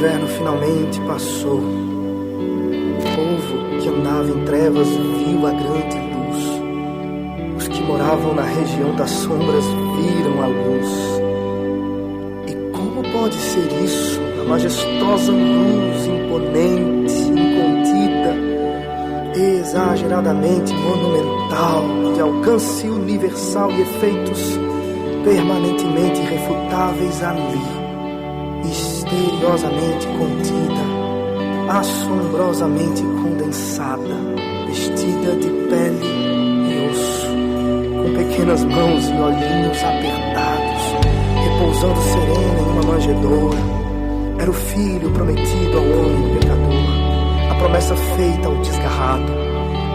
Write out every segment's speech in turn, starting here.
inverno finalmente passou. O povo que andava em trevas viu a grande luz. Os que moravam na região das sombras viram a luz. E como pode ser isso? A majestosa luz, imponente, incontida, exageradamente monumental, de alcance universal e efeitos permanentemente irrefutáveis ali, misteriosamente contida, assombrosamente condensada, vestida de pele e osso, com pequenas mãos e olhinhos apertados, repousando serena em uma manjedoura. Era o filho prometido ao homem pecador, a promessa feita ao desgarrado,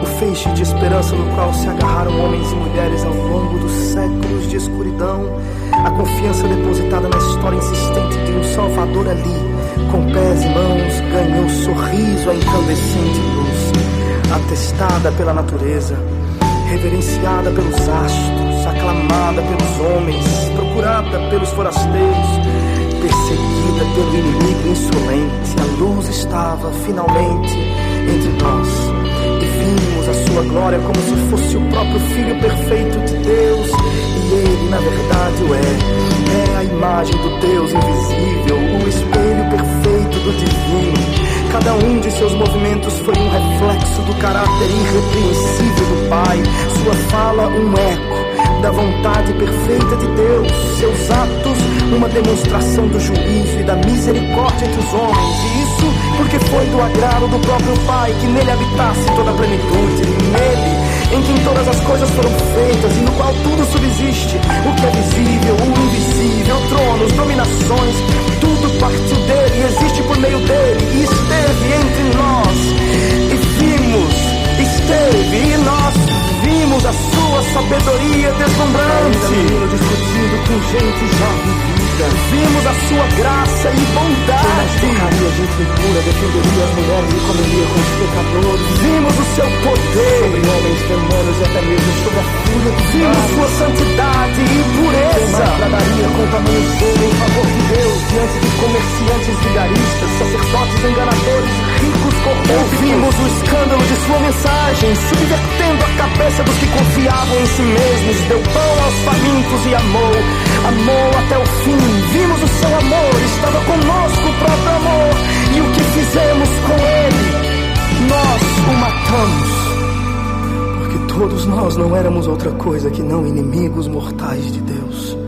o feixe de esperança no qual se agarraram homens e mulheres ao longo dos séculos de escuridão, a confiança depositada na história insistente de um Salvador ali, com pés e mãos, ganhou sorriso a incandescente luz, atestada pela natureza, reverenciada pelos astros, aclamada pelos homens, procurada pelos forasteiros, perseguida pelo inimigo insolente. A luz estava finalmente entre nós e vimos a sua glória como se fosse o próprio Filho perfeito de Deus, e ele na verdade o é a imagem do Deus invisível, o espelho perfeito do divino. Cada um de seus movimentos foi um reflexo do caráter irrepreensível do Pai, sua fala um eco da vontade perfeita de Deus, seus atos uma demonstração do juízo e da misericórdia entre os homens, e isso porque foi do agrado do próprio Pai que nele habitasse toda a plenitude, nele em quem todas as coisas foram feitas e no qual tudo subsiste, o que é visível, o invisível, tronos, dominações, tudo partiu dele e existe por meio dele, e esteve entre nós, e vimos, esteve, e nós vimos a sua sabedoria deslumbrante, discutindo com gente já vivida. Vimos a sua graça e bondade. Tocaria gente impura, defenderia as mulheres e comeria com os pecadores. Vimos o seu poder sobre homens, demônios e até mesmo sobre a fúria dos Vimos sua santidade e pureza. Tradaria com tamanho zelo em favor de Deus diante de comerciantes vigaristas, sacerdotes enganadores, ricos corruptos. Ouvimos o escândalo de sua mensagem, subvertendo a cabeça dos que confiavam em si mesmos. Deu pão aos famintos e amou até o fim. Vimos o seu amor, estava conosco o próprio amor, e o que fizemos com ele? Nós o matamos, porque todos nós não éramos outra coisa que não inimigos mortais de Deus,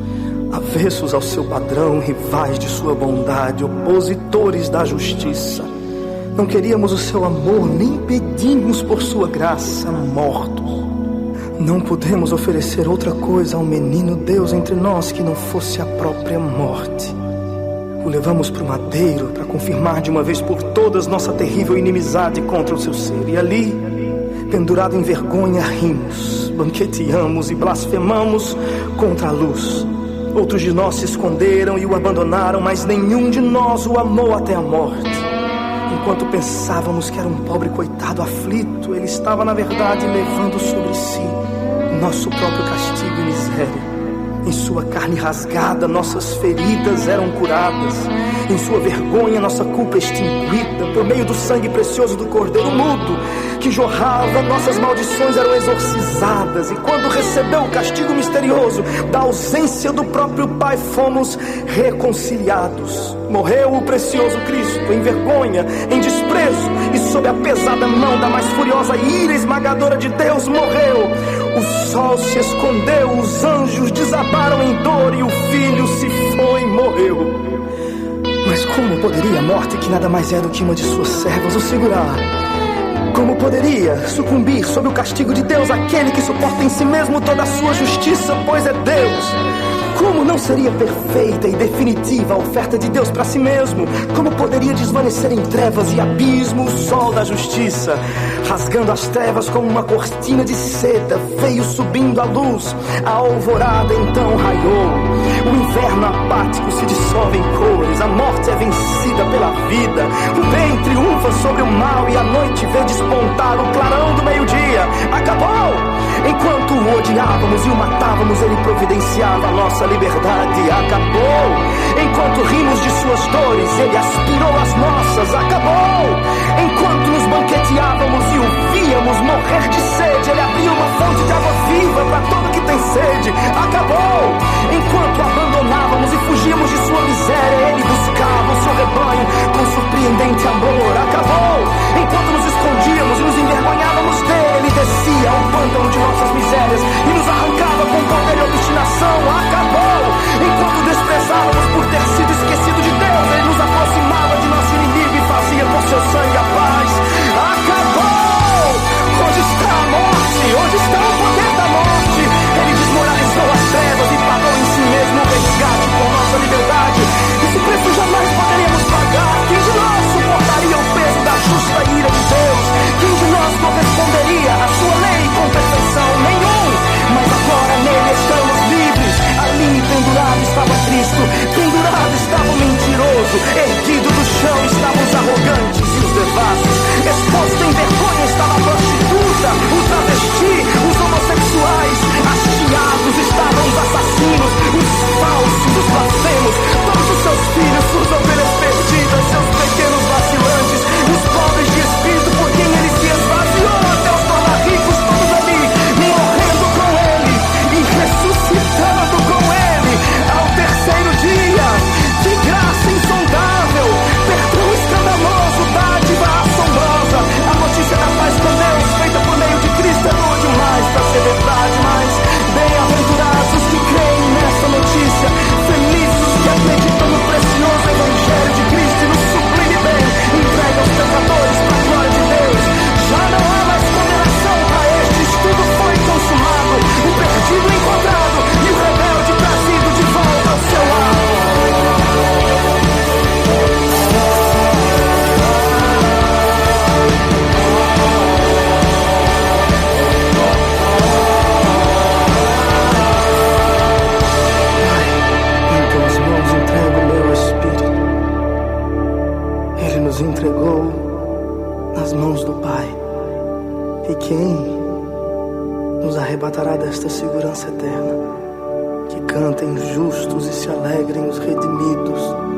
avessos ao seu padrão, rivais de sua bondade, opositores da justiça. Não queríamos o seu amor, nem pedimos por sua graça, mortos. Não pudemos oferecer outra coisa ao menino Deus entre nós que não fosse a própria morte. O levamos para o madeiro para confirmar de uma vez por todas nossa terrível inimizade contra o seu ser. E ali, pendurado em vergonha, rimos, banqueteamos e blasfemamos contra a luz. Outros de nós se esconderam e o abandonaram, mas nenhum de nós o amou até a morte. Enquanto pensávamos que era um pobre coitado aflito, ele estava na verdade levando sobre si nosso próprio castigo e miséria. Em sua carne rasgada, nossas feridas eram curadas. Em sua vergonha, nossa culpa extinguida. Por meio do sangue precioso do Cordeiro mudo que jorrava, nossas maldições eram exorcizadas. E quando recebeu o castigo misterioso da ausência do próprio Pai, fomos reconciliados. Morreu o precioso Cristo em vergonha, em desprezo, e sob a pesada mão da mais furiosa ira esmagadora de Deus morreu. O sol se escondeu, os anjos desabaram em dor e o filho se foi e morreu. Mas como poderia a morte, que nada mais é do que uma de suas servas, o segurar? Como poderia sucumbir sob o castigo de Deus aquele que suporta em si mesmo toda a sua justiça, pois é Deus? Como não seria perfeita e definitiva a oferta de Deus para si mesmo? Como poderia desvanecer em trevas e abismo o sol da justiça? Rasgando as trevas como uma cortina de seda, veio subindo a luz, a alvorada então raiou. O inverno apático se dissolve em cores, a morte é vencida pela vida. O bem triunfa sobre o mal e a noite vê despontar o clarão do meio-dia. Acabou! Enquanto o odiávamos e o matávamos, Ele providenciava a nossa liberdade. Acabou. Enquanto rimos de suas dores, Ele aspirou as nossas. Acabou. Enquanto nos banqueteávamos e o víamos morrer de sede, Ele abriu uma fonte de água viva para todo que tem sede. Acabou. Enquanto abandonávamos e fugíamos de sua miséria, Ele buscava o seu rebanho com surpreendente amor. Acabou. Enquanto nos escondíamos e nos envergonhávamos dele, Ele descia ao pântano de nossas misérias e nos arrancava com poder e obstinação. Acabou. Enquanto desprezávamos por ter sido esquecido de Deus, Ele nos aproximava de nosso inimigo e fazia por seu sangue a paz. Acabou. Onde está a morte? Onde está o poder da morte? Ele desmoralizou as trevas e pagou em si mesmo o resgate por nossa liberdade. Esse preço jamais poderíamos pagar. Quem de nós suportaria o peso da justa ira de Deus? Quem de nós corresponderia à sua lei com perfeição? Nenhum. Mas agora nele estamos livres. Ali pendurado estava Cristo, pendurado estava o mentiroso, erguido do chão estavam os arrogantes e os devassos, exposto em vergonha estava a prostituta, o travesti, os homossexuais, hasteados estavam os assassinos, os falsos, os blasfemos, todos os seus filhos, suas ovelhas perdidas, seus pequenos vacilantes, os pobres de espírito por quem ele se esvaziou até os tornar ricos, todos ali, morrendo com ele e ressuscitando com ele ao terceiro dia. De graça insondável, perdão escandaloso, dádiva assombrosa, a notícia da paz com Deus feita por meio de Cristo é boa demais para ser verdade, mas bem-aventurados os que creem nessa notícia, felizes os que acreditam no precioso evangelho de Cristo e no sublime bem entregue aos pecadores para a glória de Deus. Já não há mais condenação para estes, tudo foi consumado, o perdido encontrado e o rebelde trazido de volta ao seu lar. Nos entregou nas mãos do Pai. E quem nos arrebatará desta segurança eterna? Que cantem justos e se alegrem os redimidos.